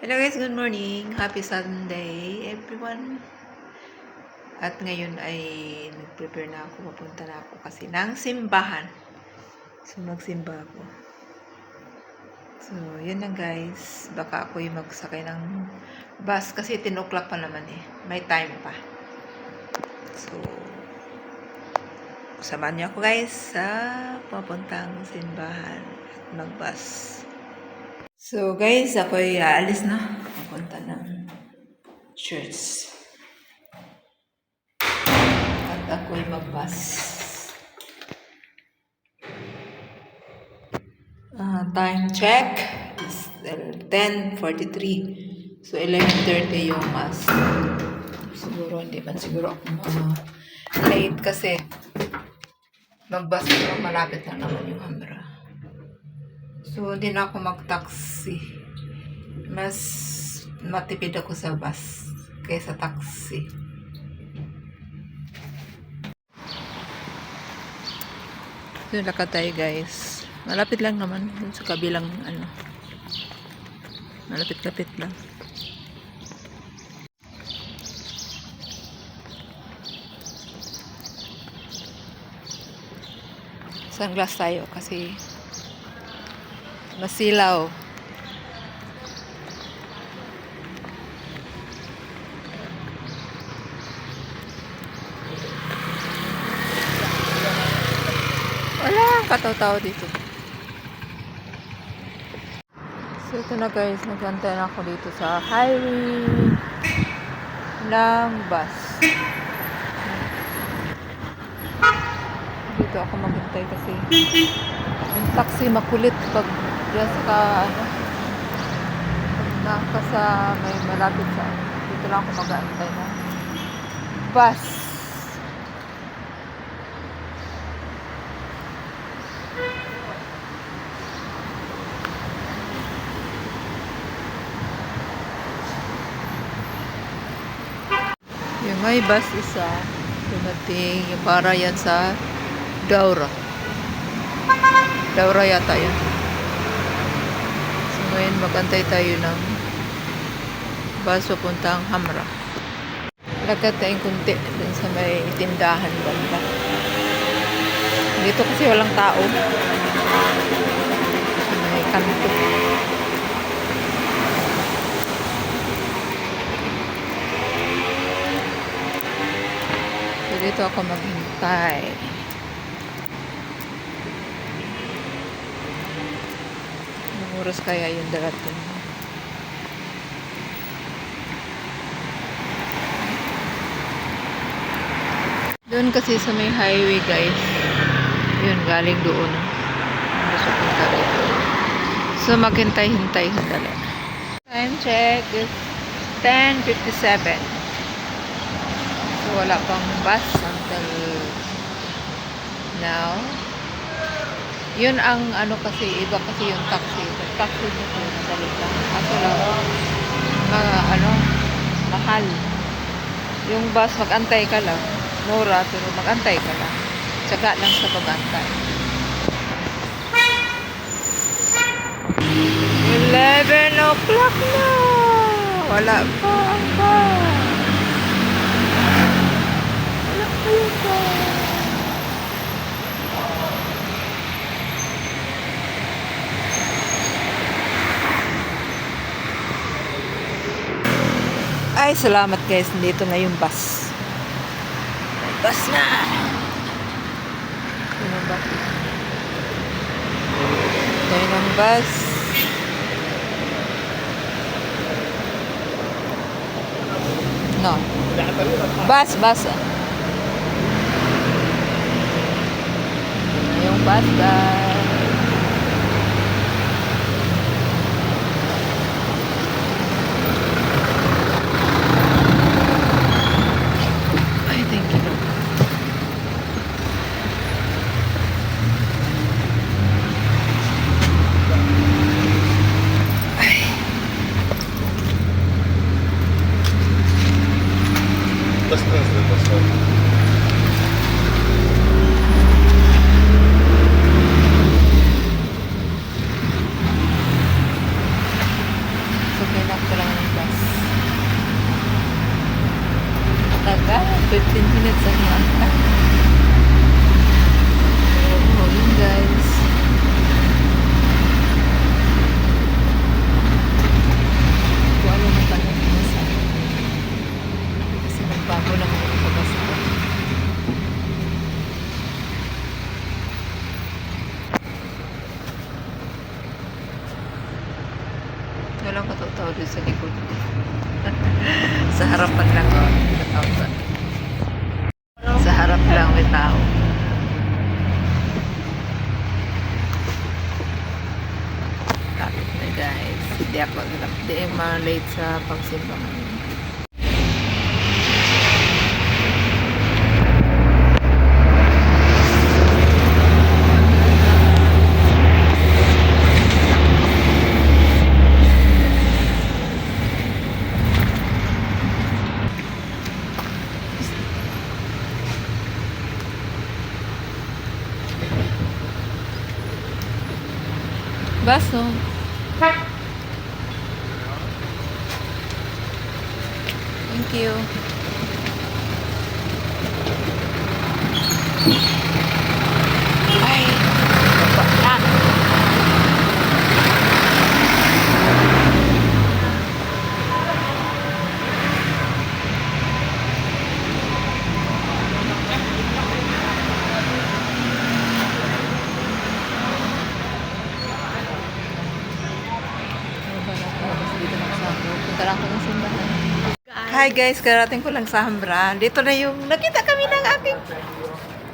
Hello guys, good morning. Happy Sunday everyone. At ngayon ay nag-prepare na ako. Papunta na ako kasi ng simbahan. So magsimba ako. So yun na guys. Baka ako yung magsakay ng bus kasi 10 o'clock pa naman eh. May time pa. So samahan niyo ako guys sa papuntang simbahan at mag-bus. So guys, ako ay aalis na. Papunta ng church. At ako'y mag-bus. Time check is 10:43. So 11:30 yung mass. Siguro hindi man siguro ako late kasi mag-bus ko malapit lang naman yung Hamra. So hindi na ako mag-taxi. Mas matipid ako sa bus kaysa taxi. So lakad tayo guys. Malapit lang naman sa kabilang ano. Malapit-lapit lang. Sunglass tayo kasi masilaw. Wala kataw-taw dito. So ito na guys, naghantay na ako dito sa highway ng bus. Dito ako maghintay kasi yung taxi makulit pag diyan sa ano, pag naka sa may malapit sa dito lang ako mag-aantay na bus. Yung may bus isa dumating yung para yan sa Daura yata yan. So ngayon magantay tayo ng bus papuntang Hamra. Lagkat tayong kunti dun sa may tindahan banda. Dito kasi walang tao. May kanto. So dito ako maghintay. Anong oras kaya yung darating? Doon kasi sa may highway guys. Yun, galing doon. Gusto punta dito. So maghintay-hintay sandali. Time check is 10:57. So wala pang bus until now. Yun ang ano kasi, iba kasi yung taxi. Taxi nito, madali lang. Kaso lang, mahal. Yung bus, mag-antay ka lang. Mura, pero mag-antay ka lang. Tsaga lang sa pag-antay. 11 o'clock na! Wala pa ang bus. Wala pa yung bus. Ay, salamat guys. Nandito na yung bus. May bus na. Ano ba? Tayo ng bus. No. Bus. Yung bus guys. 15 minutes ang maanta. Oh, yun guys. Kung ano na pala nasa. Kasi magbago lang ako pabasa. Walang katao-tao doon sa likod. Sa harapan lang ako. Sa harap lang may tao. Tapos na guys. Hindi ako late sa pagsimbahan. Baso. Thank you. Ay, baba na. Punta lang ako ng simbahan. Hi guys, karating ko lang sa Hambra. Dito na yung nakita kami ng aking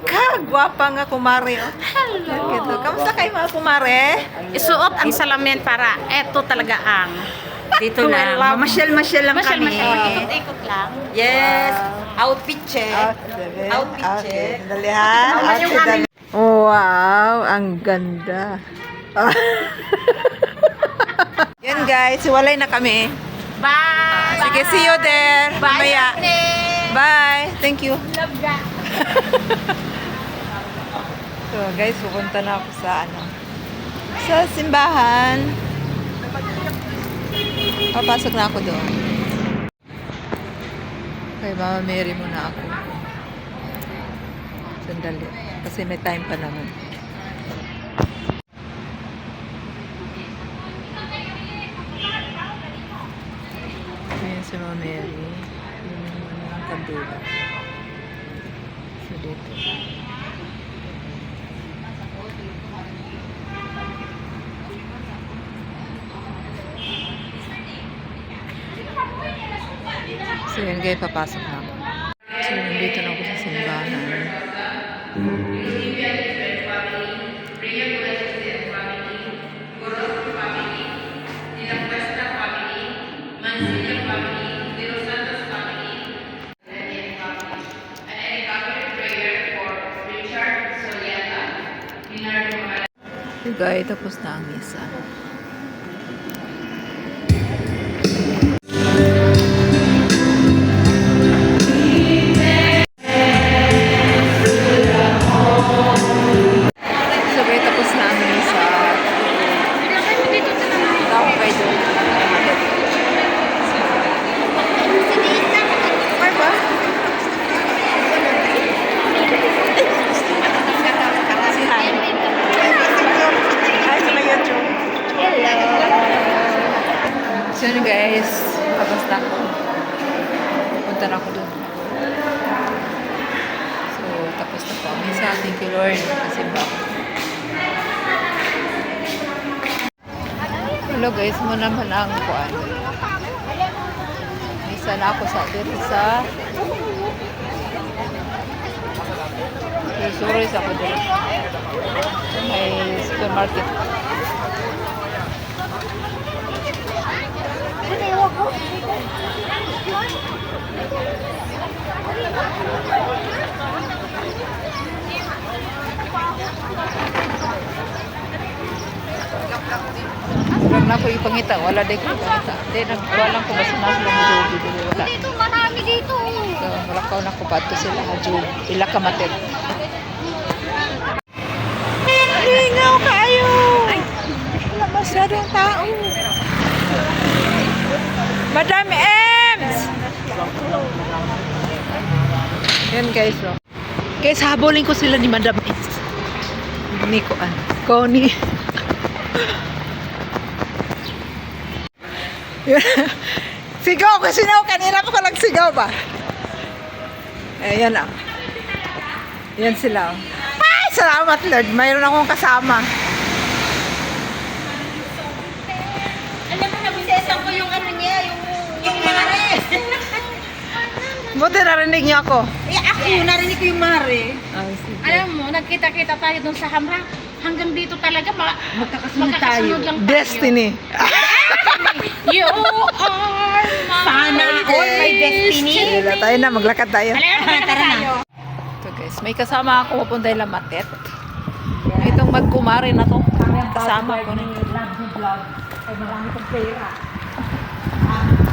kagwapa nga kumare. Oh. Hello! Kamusta kayo mga kumare? Isuot ang salamin para eto talaga ang dito na. Mamasyal-masyal lang kami. Ikot-ikot lang. Yes. Outfit check. Outfit check. Dali ha. Wow, ang ganda. Yan guys, walay na kami. Bye! Sige, see you there. Bye! Mamaya. Bye. Thank you. Love ka. So guys, pupunta na ako sa sa simbahan. Papasok na ako doon. Kay Mama Mary muna ako. Sandali. Kasi may time pa naman. Ayan si Mama Mary. Yung ang kandila. So dito. So yun guys, papasok na ako. So nandito na ako sa simbahan. So guys, tapos na ang misa. So yun guys, tapos na ako. Punta na ako dun. So, tapos na po. Misa, thank you Lord. Kasi ba? Hello guys, mo naman ang kuan. Misa na ako sa dito sa Suris ako dito. Sa may supermarket. Huwag na ako ipangita. Wala din ko ipangita. Hindi, nagwalang ko basta na sila majogi. Wala. Dito, marami dito. So, malakaw na ko ba ito sila majogi. Ila ka matin. Lingaw kayo! Wala masyadong tao. Madam Ems! guys, oh. Guys, habulin ko sila ni Madam Is. Ni ko, Connie. Sigaw kasi kanina pa ko nagsigaw ba? Ayan ah. Yan sila. Ay, salamat Lord. Mayroon akong kasama. Alam mo, nabisesan ko yung ano niya, yung mare. Buti narinig niyo ako. Ako, narinig ko yung mare. Sige. Alam mo, nagkita-kita tayo dun sa hamra. Hanggang dito talaga, magkakasunod tayo. Lang tayo. Destiny. You are my Sana all my destiny. Wala tayo na, maglakad tayo. Tara na. Ito guys, may kasama ako papunta yung Lamatet. Itong magkumari na to. Kasama ko rin. Vlog ni vlog. Ay, marami kong pera.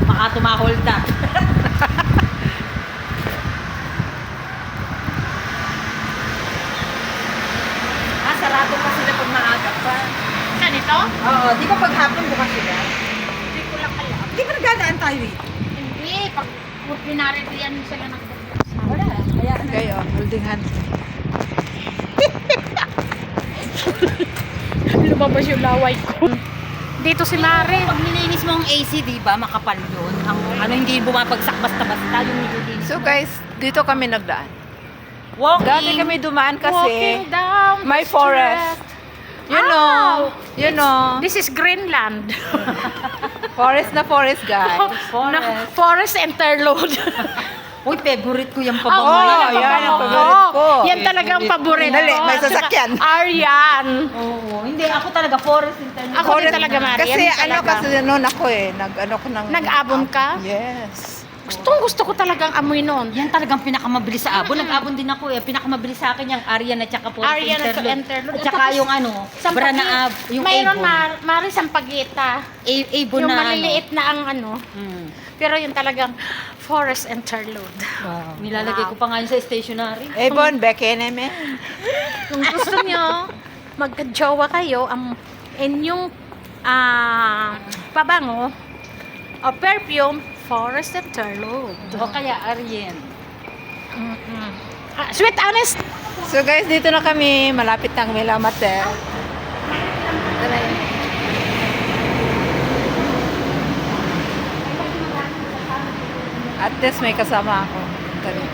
Baka tumaholda. Sarado pa sila pag maaga pa. Saan ito? Oo, di ba pag hapon bukas sila? Hindi ko lang alam. Di ba nagdadaan tayo dito? Hindi, pag ordinary yan sila nagdadaan. Wala. Kaya Kayo, holding hands. Lumabas yung laway ko. Dito si Mare. pag nilinis mo ang AC, di ba, makapal yun. Ang ano, hindi bumabagsak basta-basta yung nililinis. So guys, dito kami nagdaan. Walking. Dati kami dumaan kasi Walking down the may forest. street. You know, This is Greenland. forest na forest guys. Na, forest interlude. Uy, favorite ko yung Oo, pabango. yan ang paborito paborito ko. Yan talagang paborito. Dali, may sasakyan. Aryan. Oo, hindi. Ako talaga, forest internet. Ako din talaga, Mari. Kasi Yan ano talaga. kasi noon ako nag-ano ko ng... Nag-abon ka? Yes. Gusto ko talagang amoy nun. Yan talagang pinakamabilis sa abon. Nag-abon din ako eh. Pinakamabilis sa akin yung Aryan at saka forest Aryan at interlude. interlude. At saka yung ano, Brana yung Mayroon Avon. Mari Sampaguita. Avon Yung na maliliit na ang ano. Hmm. Pero yung talagang forest interlude. Wow. Nilalagay ko pa nga yun sa stationery. Ebon, Becky naman. Kung gusto nyo, magka-jowa kayo, ang inyong pabango o perfume, forest interlude. O kaya Aryan. Sweet honest. So guys, dito na kami. Malapit na kami Lamatet. At least may kasama ako. Dali.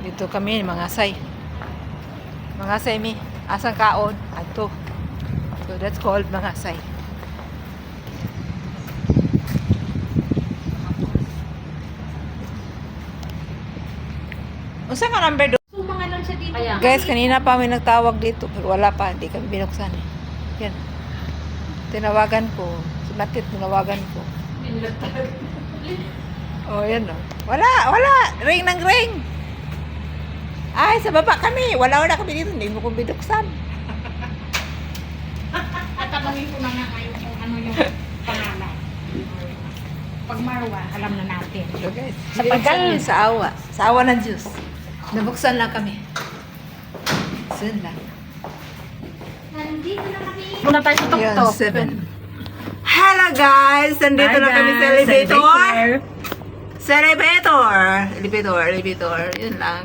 Dito kami, mga say. Mga say mi. Asang kaon? Ato. So that's called mga say. Unsa ka number do? So, mga lang siya dito. Kaya, Guys, kanina pa may nagtawag dito pero wala pa, hindi kami binuksan eh. Yan. Tinawagan ko. Si Matit, tinawagan ko. Oh, yan oh. Wala. Ring ng ring. Ay, sa baba kami. Wala kami dito. Hindi mo ko binuksan. Tatanungin ko na nga ngayon kung ano yung pangalan. Pag Marwa, alam na natin. So guys, Sa pagal. sa awa. Sa awa ng Diyos. Nabuksan lang kami. Soon lang. Nandito na kami. Muna tayo sa Yun, tuktok. 7. Hello guys! Nandito na kami sa elevator. Elevator. Yun lang.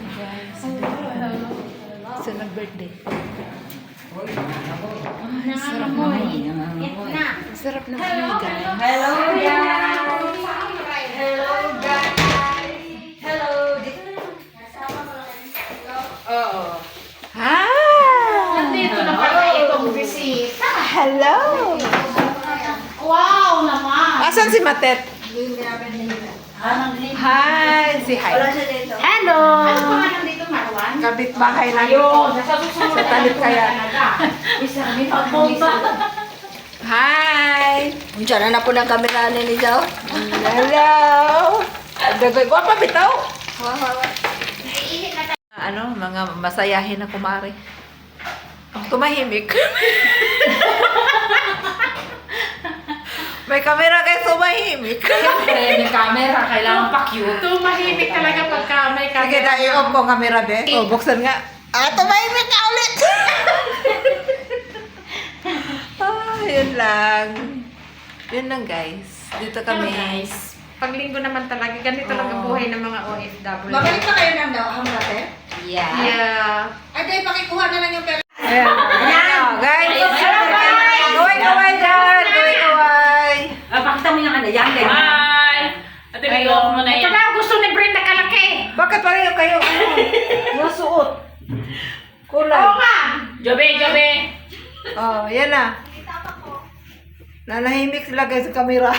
Guys, sa nag-birthday. Sarap naman. Sarap na kami guys. hello guys! Hello guys! Hello! Oo. Hi! Nandito na pala itong bisita. Hello! Wow naman! Asan si Matet? Hi! Si Hi. Hello! Ano pangalan dito, Marwan? Kabit bahay lang Ayun, ito. nasa susunod Sa talit kaya. Isa, may pagpunta. Hi! Diyan na po ng kamera ni Joe. Hello! Dagay ko pa bitaw. Ano, mga masayahin na kumari. Tumahimik. May camera kayo tumahimik. Siyempre, may camera, kailangan pa cute. Tumahimik talaga pagka may Sige, i-off ko ang camera, be. Oh, buksan nga. Tumahimik ka ulit. Yun lang. Yun lang, guys. Dito kami. Guys, paglinggo naman talaga, ganito lang ang buhay ng mga OFW. Babalik pa kayo ng daw, ang natin? Yeah. Yeah. Ay, dahil pakikuha na lang yung pera. Ayan. Ayan. Guys. Kaway dyan. Kaway. Pakita mo yung ano, yan. Hi! Ate Bigo, ako muna yan. Ito daw, gusto ni Brenda kalaki. Bakit pareho kayo? Yung suot. Kulay. Oo nga. Jobe. Oh, yan na. Nanahimik sila guys sa camera.